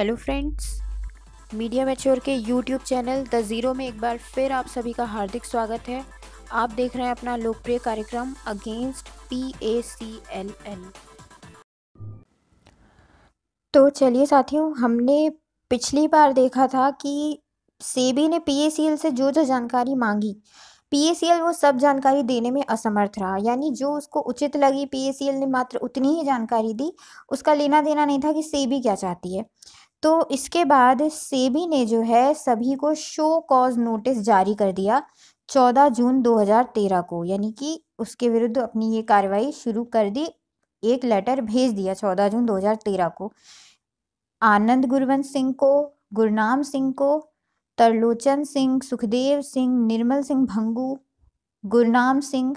Hello friends, media mature के YouTube channel the zero में एक बार फिर आप सभी का हार्दिक स्वागत है। आप देख रहे हैं अपना लोकप्रिय कार्यक्रम अगेंस्ट PACLL। तो चलिए साथियों, हमने पिछली बार देखा था कि सेबी ने PACL से जो जो जानकारी मांगी, PACL वो सब जानकारी देने में असमर्थ रहा। यानी जो उसको उचित लगी PACL ने मात्र उतनी ही जानकारी दी, उसका लेना देना नहीं था कि सेबी क्या चाहती है। तो इसके बाद सेबी ने जो है सभी को शो कॉज नोटिस जारी कर दिया 14 जून 2013 को, यानी कि उसके विरुद्ध अपनी ये कार्रवाई शुरू कर दी। एक लेटर भेज दिया 14 जून 2013 को आनंद गुरवंश सिंह को, गुरनाम सिंह को, तरलोचन सिंह, सुखदेव सिंह, निर्मल सिंह भंगू, गुरनाम सिंह,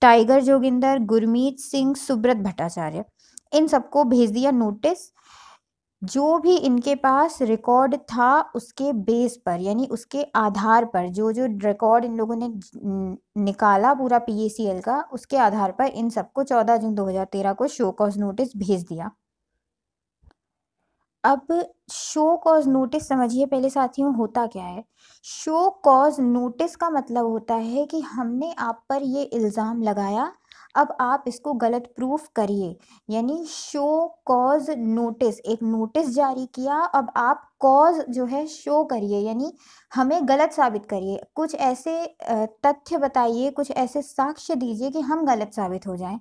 टाइगर जोगिंदर, गुरमीत सिंह, सुब्रत भट्टाचार्य, इन सबको भेज दिया नोटिस। जो भी इनके पास रिकॉर्ड था उसके बेस पर, यानी उसके आधार पर, जो जो रिकॉर्ड इन लोगों ने निकाला पूरा PACL का, उसके आधार पर इन सबको 14 जून 2013 को शो कॉज नोटिस भेज दिया। अब शो कॉज नोटिस समझिए पहले साथियों, होता क्या है। शो कॉज नोटिस का मतलब होता है कि हमने आप पर ये इल्ज़ाम लगाया, अब आप इसको गलत प्रूफ करिए। यानी शो कॉज नोटिस, एक नोटिस जारी किया, अब आप कॉज जो है शो करिए, यानी हमें गलत साबित करिए। कुछ ऐसे तथ्य बताइए, कुछ ऐसे साक्ष्य दीजिए कि हम गलत साबित हो जाएं।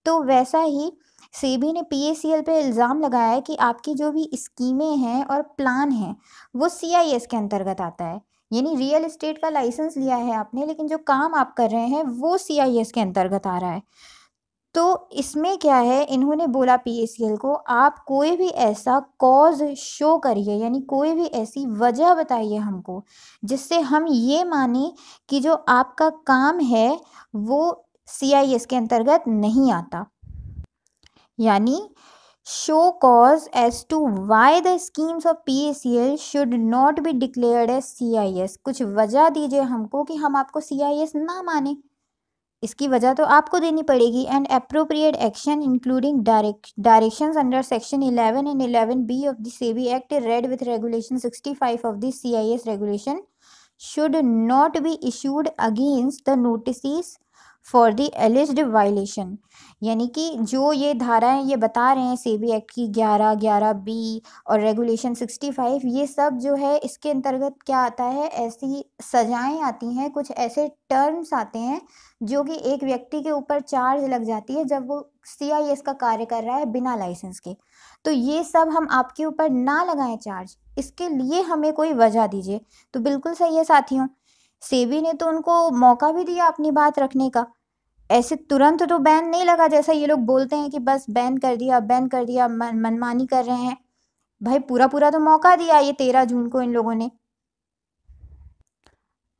तो वैसा ही सेबी ने PACL पे इल्ज़ाम लगाया है कि आपकी जो भी स्कीमें हैं और प्लान हैं वो CIS के अंतर्गत आता है। यानी रियल एस्टेट का लाइसेंस लिया है आपने, लेकिन जो काम आप कर रहे हैं वो CIS के अंतर्गत आ रहा है। तो इसमें क्या है, इन्होंने बोला PACL को, आप कोई भी ऐसा कॉज शो करिए, यानी कोई भी ऐसी वजह बताइए हमको जिससे हम ये माने कि जो आपका काम है वो CIS के अंतर्गत नहीं आता। यानी show cause as to why the schemes of PACL should not be declared as CIS। कुछ वजह दीजिए हमको कि हम आपको CIS ना माने, इसकी वजह तो आपको देनी पड़ेगी। And appropriate action including directions under section 11 and 11B of the SEBI Act read with regulation 65 of the CIS regulation should not be issued against the notices for the एलिज्ड violation. यानी कि जो ये धाराएं ये बता रहे हैं सेबी एक्ट की 11(11)B और रेगुलेशन 65, ये सब जो है इसके अंतर्गत क्या आता है, ऐसी सजाएं आती हैं, कुछ ऐसे टर्म्स आते हैं जो कि एक व्यक्ति के ऊपर चार्ज लग जाती है जब वो CIS का कार्य कर रहा है बिना लाइसेंस के। तो ये सब हम आपके ऊपर ना लगाएं चार्ज, इसके लिए हमें कोई वजह दीजिए। तो बिल्कुल सही है साथियों, सेबी ने तो उनको मौका भी दिया अपनी बात रखने का। ऐसे तुरंत तो बैन नहीं लगा जैसा ये लोग बोलते हैं कि बस बैन कर दिया, बैन कर दिया, मनमानी कर रहे हैं। भाई पूरा पूरा तो मौका दिया ये 13 जून को इन लोगों ने।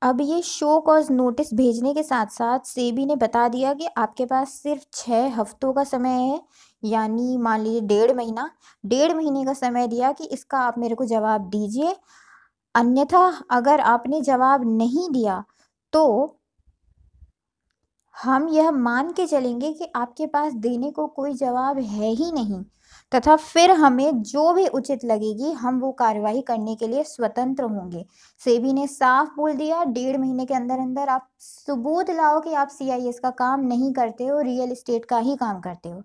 अब ये शो कॉज नोटिस भेजने के साथ साथ सेबी ने बता दिया कि आपके पास सिर्फ 6 हफ्तों का समय है, यानी मान लीजिए 1.5 महीना, 1.5 महीने का समय दिया कि इसका आप मेरे को जवाब दीजिए। अन्यथा अगर आपने जवाब नहीं दिया तो हम यह मान के चलेंगे कि आपके पास देने को कोई जवाब है ही नहीं, तथा फिर हमें जो भी उचित लगेगी हम वो कार्रवाई करने के लिए स्वतंत्र होंगे। सेबी ने साफ बोल दिया, 1.5 महीने के अंदर अंदर आप सबूत लाओ कि आप CIS का काम नहीं करते हो, रियल एस्टेट का ही काम करते हो,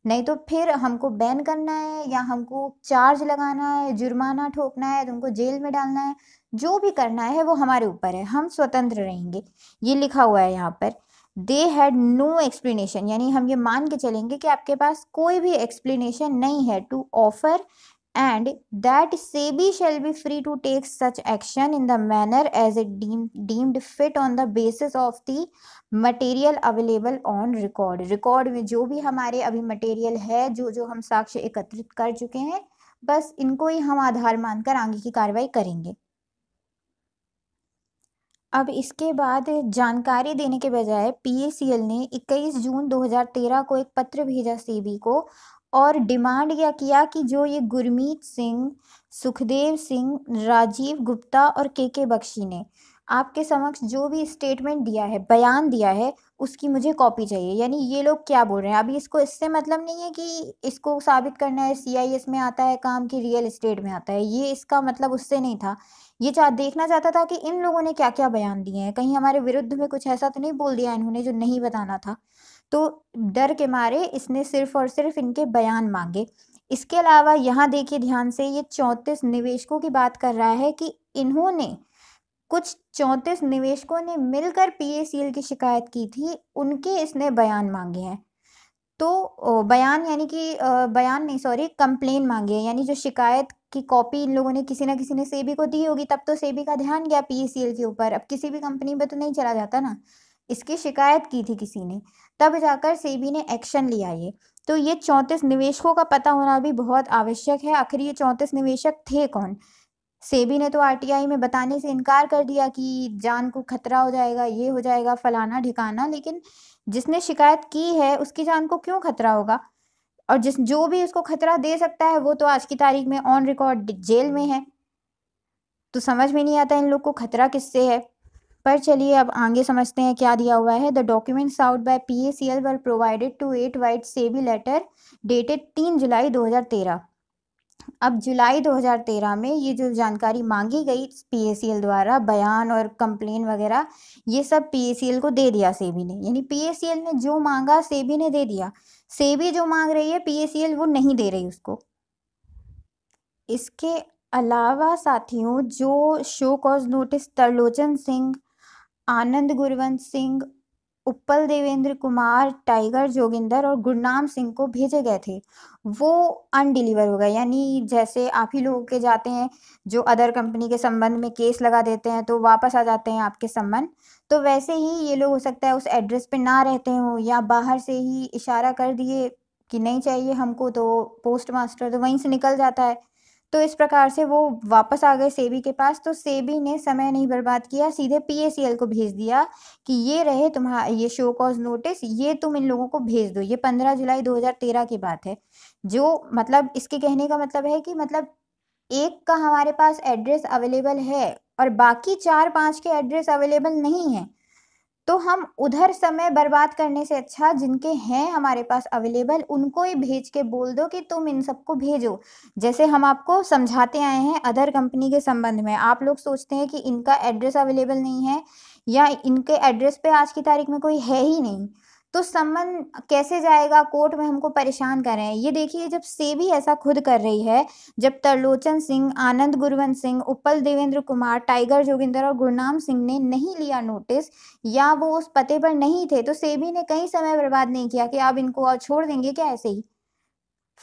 नहीं तो फिर हमको बैन करना है या हमको चार्ज लगाना है, जुर्माना ठोकना है, तुमको जेल में डालना है, जो भी करना है वो हमारे ऊपर है, हम स्वतंत्र रहेंगे। ये लिखा हुआ है यहाँ पर। दे हैड नो एक्सप्लेनेशन, यानी हम ये मान के चलेंगे कि आपके पास कोई भी एक्सप्लेनेशन नहीं है to offer, and that SEBI shall be free to take such action in the manner as it deemed fit on the basis of the material available on record। Record में जो भी हमारे अभी मटेरियल है, जो जो हम साक्ष्य एकत्रित कर चुके हैं, बस इनको ही हम आधार मानकर आगे की कार्रवाई करेंगे। अब इसके बाद जानकारी देने के बजाय PACL ने 21 जून 2013 को एक पत्र भेजा सेबी को और डिमांड यह किया कि जो ये गुरमीत सिंह, सुखदेव सिंह, राजीव गुप्ता और KK बख्शी ने आपके समक्ष जो भी स्टेटमेंट दिया है, बयान दिया है, उसकी मुझे कॉपी चाहिए। यानी ये लोग क्या बोल रहे हैं? अभी इसको इससे मतलब नहीं है कि इसको साबित करना है सीआईएस में आता है काम कि रियल एस्टेट में आता है, ये इसका मतलब उससे नहीं था। ये देखना चाहता था कि इन लोगों ने क्या-क्या बयान दिए हैं, कहीं हमारे विरुद्ध में कुछ ऐसा तो नहीं बोल दिया इन्होंने जो नहीं बताना था। तो डर के मारे इसने सिर्फ़ और सिर्फ़ इनके बयान माँगे। इसके अलावा यहाँ देखिए ध्यान से, ये 34 निवेशकों की बात कर रहा है कि इन्होंने कुछ 34 निवेशकों ने मिलकर पीएसीएल की शिकायत की थी, उनके इसने बयान माँगे हैं। तो बयान यानी कि बयान नहीं, सॉरी, कंप्लेन माँगी है, यानी जो शिकायत की कॉपी इन लोगों ने किसी न किसी ने सेबी को दी होगी, तब तो सेबी का ध्यान गया पीएसीएल के ऊपर। अब किसी भी कंपनी में तो नहीं चला जाता ना, इसकी शिकायत की थी किसी ने, तब जाकर सेबी ने एक्शन लिया ये। तो ये 34 निवेशकों का पता होना भी बहुत आवश्यक है। आखिर ये 34 निवेशक थे कौन? सेबी ने तो आरटीआई में बताने से इनकार कर दिया कि जान को खतरा हो जाएगा, ये हो जाएगा, फलाना-ढिकाना, लेकिन जिसने शिकायत की है, उसकी जान को क्यों खतरा होगा? और जो भी उसको खतरा दे सकता है, वो तो आज की तारीख में ऑन रिकॉर्ड जेल में है। तो समझ में नहीं आता इन लोग को खतरा किससे है। पर चलिए अब आगे समझते हैं क्या दिया हुआ है। The documents out by PACL were provided to 8 vide SEBI letter dated 3 July 2013। अब जुलाई 2013 में ये जो जानकारी मांगी गई पीएसीएल द्वारा, बयान और कंप्लेन वगैरह, ये सब पीएसीएल को दे दिया सेबी ने। यानी पीएसीएल ने जो मांगा सेबी ने दे दिया। सेबी जो मांग रही है पीएसीएल वो नहीं दे रही उसको। इसके अलावा साथियों, जो show cause notice Tarlochan Singh, Anand Gurwant Singh, Utpal Devendra Kumar, Tiger Joginder और गुरनाम सिंह को भेजे गए थे, वो अनडिलीवर हो गए। यानी जैसे आप ही लोगों के जाते हैं, जो अदर कंपनी के संबंध में केस लगा देते हैं, तो वापस आ जाते हैं आपके संबंध। तो वैसे ही ये लोग हो सकता है उस एड्रेस पे ना रहते हों, या बाहर से ही इशारा कर दिए कि नहीं चाहिए हमको, तो पोस्ट मास्टर तो वहीं से निकल जाता है। तो इस प्रकार से वो वापस आ गए सेबी के पास। तो सेबी ने समय नहीं बर्बाद किया, सीधे पीएसीएल को भेज दिया कि ये रहे ये शो कॉज नोटिस, ये तुम इन लोगों को भेज दो। ये 15 जुलाई 2013 की बात है। जो मतलब इसके कहने का मतलब है कि मतलब एक का हमारे पास एड्रेस अवेलेबल है और बाकी 4-5 के एड्रेस अवेलेबल नहीं है। तो हम उधर समय बर्बाद करने से अच्छा जिनके हैं हमारे पास अवेलेबल, उनको ही भेज के बोल दो कि तुम इन सबको भेजो। जैसे हम आपको समझाते आए हैं अदर कंपनी के संबंध में, आप लोग सोचते हैं कि इनका एड्रेस अवेलेबल नहीं है या इनके एड्रेस पे आज की तारीख में कोई है ही नहीं, तो संबंध कैसे जाएगा, कोर्ट में हमको परेशान कर रहे हैं। ये देखिए, जब सेबी ऐसा खुद कर रही है, जब तरलोचन सिंह, आनंद गुरवंत सिंह, उत्पल देवेंद्र कुमार, टाइगर जोगिंदर और गुरनाम सिंह ने नहीं लिया नोटिस, या वो उस पते पर नहीं थे, तो सेबी ने कहीं समय बर्बाद नहीं किया कि अब इनको और छोड़ देंगे क्या ऐसे ही।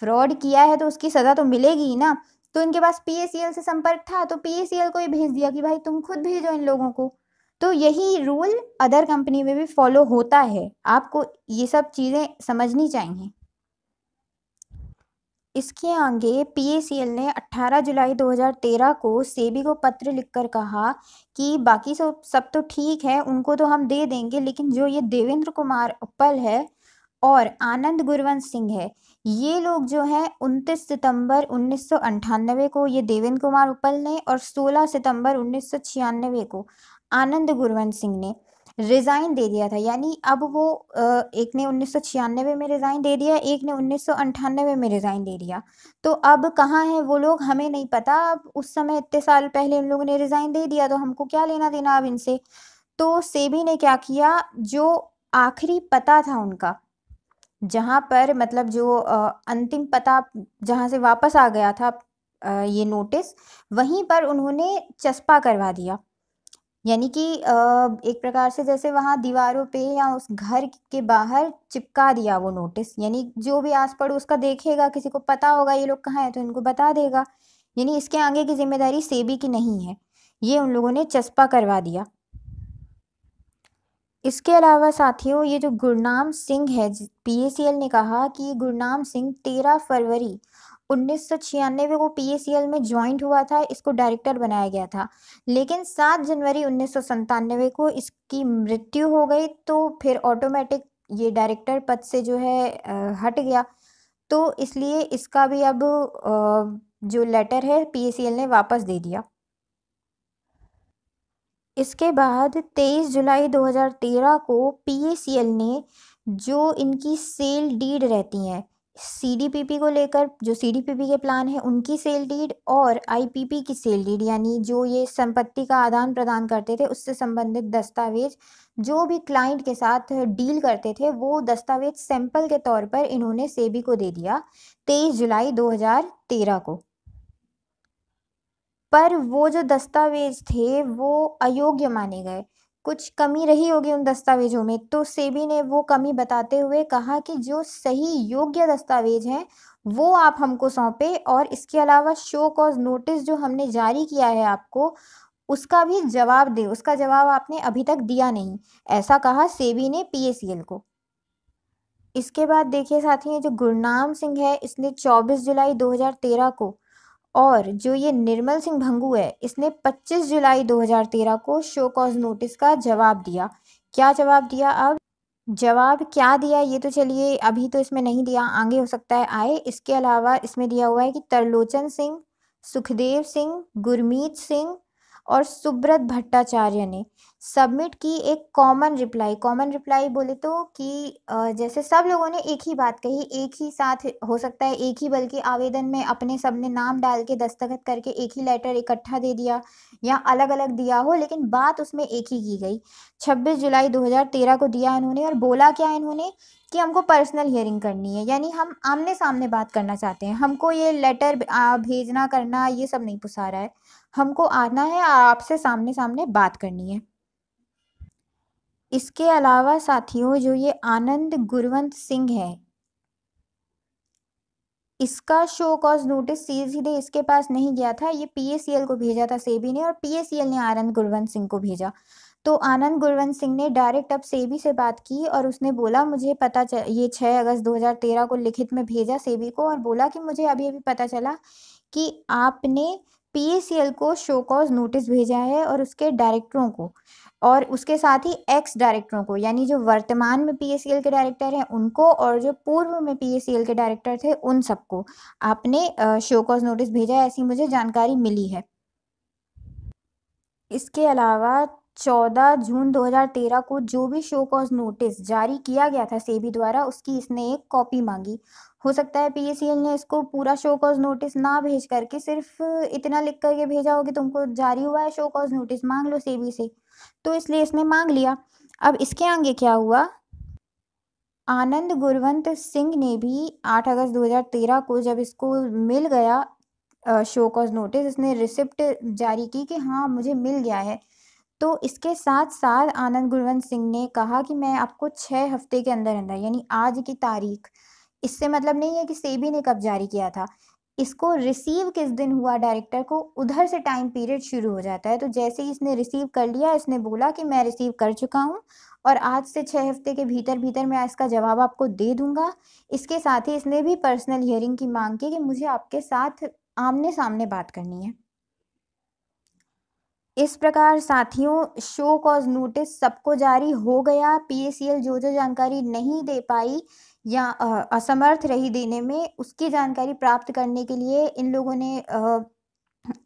फ्रॉड किया है तो उसकी सज़ा तो मिलेगी ही ना। तो इनके पास पीएसीएल से संपर्क था, तो पीएसीएल को ही भेज दिया कि भाई तुम खुद भेजो इन लोगों को। तो यही रूल अदर कंपनी में भी फॉलो होता है। आपको ये सब चीज़ें समझनी चाहिए। इसके आगे पीएसीएल ने 18 जुलाई 2013 को सेबी को पत्र लिखकर कहा कि बाकी सब तो ठीक है, उनको तो हम दे देंगे, लेकिन जो ये देवेंद्र कुमार उत्पल है और आनंद गुरवंत सिंह है, ये लोग जो हैं 29 सितंबर 1998 को ये देवेंद्र कुमार उत्पल ने और 16 सितंबर 1996 को आनंद गुरवंत सिंह ने रिज़ाइन दे दिया था। यानी अब वो एक ने 1996 में रिज़ाइन दे दिया, एक ने 1998 में रिज़ाइन दे दिया। तो अब कहाँ हैं वो लोग हमें नहीं पता। अब उस समय इतने साल पहले उन लोगों ने रिज़ाइन दे दिया, तो हमको क्या लेना-देना अब इनसे। तो सेबी ने क्या किया, जो आखिरी पता था उनका, जहाँ पर मतलब जो अंतिम पता जहाँ से वापस आ गया था ये नोटिस, वहीं पर उन्होंने चस्पा करवा दिया। यानी कि एक प्रकार से जैसे वहाँ दीवारों पे या उस घर के बाहर चिपका दिया वो नोटिस। यानी जो भी आस-पड़ोस का देखेगा, किसी को पता होगा ये लोग कहाँ हैं, तो इनको बता देगा। यानी इसके आगे की ज़िम्मेदारी सेबी की नहीं है। ये उन लोगों ने चस्पा करवा दिया। इसके अलावा साथियों, ये जो गुरनाम सिंह है, पीएसीएल ने कहा कि गुरनाम सिंह 13 फरवरी 1996 को पीएसीएल में जॉइंट हुआ था, इसको डायरेक्टर बनाया गया था। लेकिन 7 जनवरी 1997 को इसकी मृत्यु हो गई, तो फिर ऑटोमेटिक ये डायरेक्टर पद से जो है हट गया। तो इसलिए इसका भी अब जो लेटर है पीएसीएल ने वापस दे दिया। इसके बाद 23 जुलाई 2013 को पीएसीएल ने जो इनकी सेल डीड रहती हैं सीडीपीपी को लेकर, जो सीडीपीपी के प्लान है उनकी सेल डीड और आईपीपी की सेल डीड, यानी जो ये संपत्ति का आदान प्रदान करते थे उससे संबंधित दस्तावेज जो भी क्लाइंट के साथ डील करते थे वो दस्तावेज सैंपल के तौर पर इन्होंने सेबी को दे दिया 23 जुलाई 2013 को। पर वो जो दस्तावेज थे वो अयोग्य माने गए, कुछ कमी रही होगी उन दस्तावेजों में, तो सेबी ने वो कमी बताते हुए कहा कि जो सही योग्य दस्तावेज हैं वो आप हमको सौंपे और इसके अलावा शो कॉज नोटिस जो हमने जारी किया है आपको उसका भी जवाब दें, उसका जवाब आपने अभी तक दिया नहीं, ऐसा कहा सेबी ने पीएसीएल को। इसके बाद देखिए साथियों, जो गुरनाम सिंह है इसने 24 जुलाई 2013 को और जो ये निर्मल सिंह भंगू है इसने 25 जुलाई 2013 को शो कॉज नोटिस का जवाब दिया। क्या जवाब दिया? अब जवाब क्या दिया ये तो चलिए अभी तो इसमें नहीं दिया, आगे हो सकता है आए। इसके अलावा इसमें दिया हुआ है कि तरलोचन सिंह, सुखदेव सिंह, गुरमीत सिंह और सुब्रत भट्टाचार्य ने सबमिट की एक कॉमन रिप्लाई बोले तो कि जैसे सब लोगों ने एक ही बात कही, एक ही साथ हो सकता है एक ही बल्कि आवेदन में अपने सबने नाम डाल के दस्तखत करके एक ही लेटर इकट्ठा दे दिया या अलग अलग दिया हो, लेकिन बात उसमें एक ही की गई। 26 जुलाई 2013 को दिया इन्होंने और बोला क्या इन्होंने कि हमको पर्सनल हियरिंग करनी है, यानी हम आमने सामने बात करना चाहते हैं, हमको ये लेटर भेजना करना ये सब नहीं पुसा रहा है, हमको आना है और आपसे सामने सामने बात करनी है। इसके अलावा साथियों जो ये आनंद गुरवंत सिंह है इसका शो कॉज नोटिस सीधे इसके पास नहीं गया था, ये पीएसीएल को भेजा था सेबी ने और पीएसीएल ने आनंद गुरवंत सिंह को भेजा। तो आनंद गुरवंत सिंह ने डायरेक्ट अब सेबी से बात की और उसने बोला मुझे ये 6 अगस्त 2013 को लिखित में भेजा सेबी को और बोला कि मुझे अभी अभी पता चला कि आपने पीएसीएल को शो कॉज नोटिस भेजा है और उसके डायरेक्टरों को और उसके साथ ही एक्स डायरेक्टरों को, यानी जो वर्तमान में पीएसीएल के डायरेक्टर हैं उनको और जो पूर्व में पीएसीएल के डायरेक्टर थे उन सबको आपने शो कॉज नोटिस भेजा है, ऐसी मुझे जानकारी मिली है। इसके अलावा 14 जून 2013 को जो भी शो कॉज नोटिस जारी किया गया था सेबी द्वारा उसकी इसने एक कॉपी मांगी। हो सकता है पीएसीएल ने इसको पूरा शो कॉज नोटिस ना भेज करके सिर्फ इतना लिख करके भेजा हो कि तुमको जारी हुआ है शो कॉज नोटिस, मांग लो सेबी से, तो इसलिए इसने मांग लिया। अब इसके आगे क्या हुआ, आनंद गुरवंत सिंह ने भी 8 अगस्त 2013 को जब इसको मिल गया शो कॉज नोटिस, इसने रिसिप्ट जारी की कि हाँ मुझे मिल गया है। तो इसके साथ साथ आनंद गुरवंत सिंह ने कहा कि मैं आपको 6 हफ्ते के अंदर अंदर, यानी आज की तारीख, इससे मतलब नहीं है कि सेबी ने कब जारी किया था, इसको रिसीव किस दिन हुआ डायरेक्टर को उधर से टाइम पीरियड शुरू हो जाता है। तो जैसे ही इसने रिसीव कर लिया इसने बोला कि मैं रिसीव कर चुका हूँ और आज से 6 हफ्ते के भीतर भीतर मैं इसका जवाब आपको दे दूंगा। इसके साथ ही इसने भी पर्सनल हियरिंग की मांग की कि मुझे आपके साथ आमने सामने बात करनी है। इस प्रकार साथियों शो कॉज नोटिस सबको जारी हो गया। पीएसीएल जो जो जानकारी नहीं दे पाई या असमर्थ रही देने में उसकी जानकारी प्राप्त करने के लिए इन लोगों ने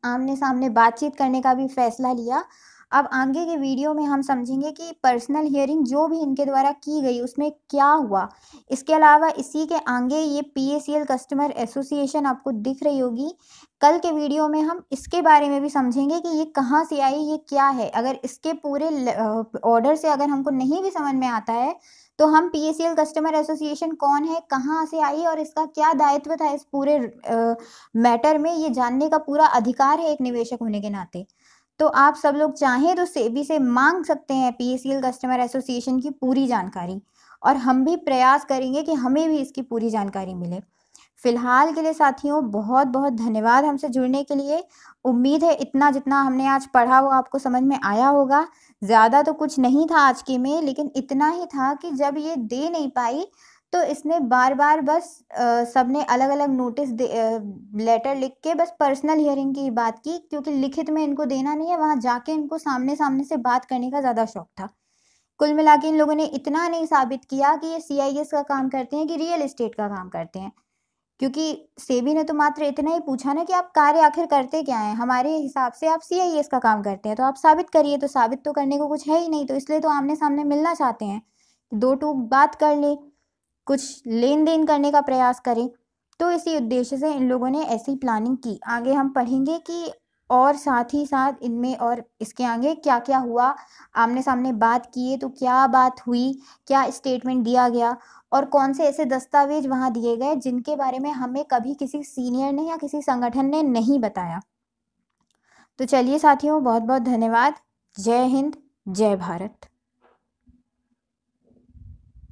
आमने सामने बातचीत करने का भी फैसला लिया। अब आगे के वीडियो में हम समझेंगे कि पर्सनल हियरिंग जो भी इनके द्वारा की गई उसमें क्या हुआ। इसके अलावा इसी के आगे ये पीएसीएल कस्टमर एसोसिएशन आपको दिख रही होगी, कल के वीडियो में हम इसके बारे में भी समझेंगे कि ये कहाँ से आई, ये क्या है। अगर इसके पूरे ऑर्डर से अगर हमको नहीं भी समझ में आता है तो हम पीएसीएल कस्टमर एसोसिएशन कौन है, कहाँ से आई और इसका क्या दायित्व था इस पूरे मैटर में, ये जानने का पूरा अधिकार है एक निवेशक होने के नाते। तो आप सब लोग चाहें तो सेबी से मांग सकते हैं पीएसीएल कस्टमर एसोसिएशन की पूरी जानकारी और हम भी प्रयास करेंगे कि हमें भी इसकी पूरी जानकारी मिले। फिलहाल के लिए साथियों बहुत बहुत धन्यवाद हमसे जुड़ने के लिए। उम्मीद है इतना जितना हमने आज पढ़ा वो आपको समझ में आया होगा। ज़्यादा तो कुछ नहीं था आज के में, लेकिन इतना ही था कि जब ये दे नहीं पाई तो इसने बार बार बस सबने अलग अलग नोटिस लेटर लिख के बस पर्सनल हियरिंग की बात की, क्योंकि लिखित में इनको देना नहीं है, वहाँ जाके इनको सामने सामने से बात करने का ज़्यादा शौक था। कुल मिला के इन लोगों ने इतना नहीं साबित किया कि ये सीआईएस का काम करते हैं कि रियल एस्टेट का काम करते हैं। क्योंकि सेबी ने तो मात्र इतना ही पूछा ना कि आप कार्य आखिर करते क्या हैं? हमारे हिसाब से आप सीआईएस का काम करते हैं, तो आप साबित करिए। तो साबित तो करने को कुछ है ही नहीं, तो इसलिए तो आमने-सामने मिलना चाहते हैं। 2 टूक बात कर लें, कुछ लेन-देन करने का प्रयास करें। तो इसी उद्देश्य से इन लोगों ने ऐसी प्लानिंग की। आगे हम पढ़ेंगे कि और साथ ही साथ इनमें और इसके आगे क्या-क्या हुआ, आमने-सामने बात किए तो क्या बात हुई, क्या स्टेटमेंट दिया गया और कौन से ऐसे दस्तावेज़ वहाँ दिए गए जिनके बारे में हमें कभी किसी सीनियर ने या किसी संगठन ने नहीं बताया। तो चलिए साथियों, बहुत-बहुत धन्यवाद। जय हिंद, जय भारत।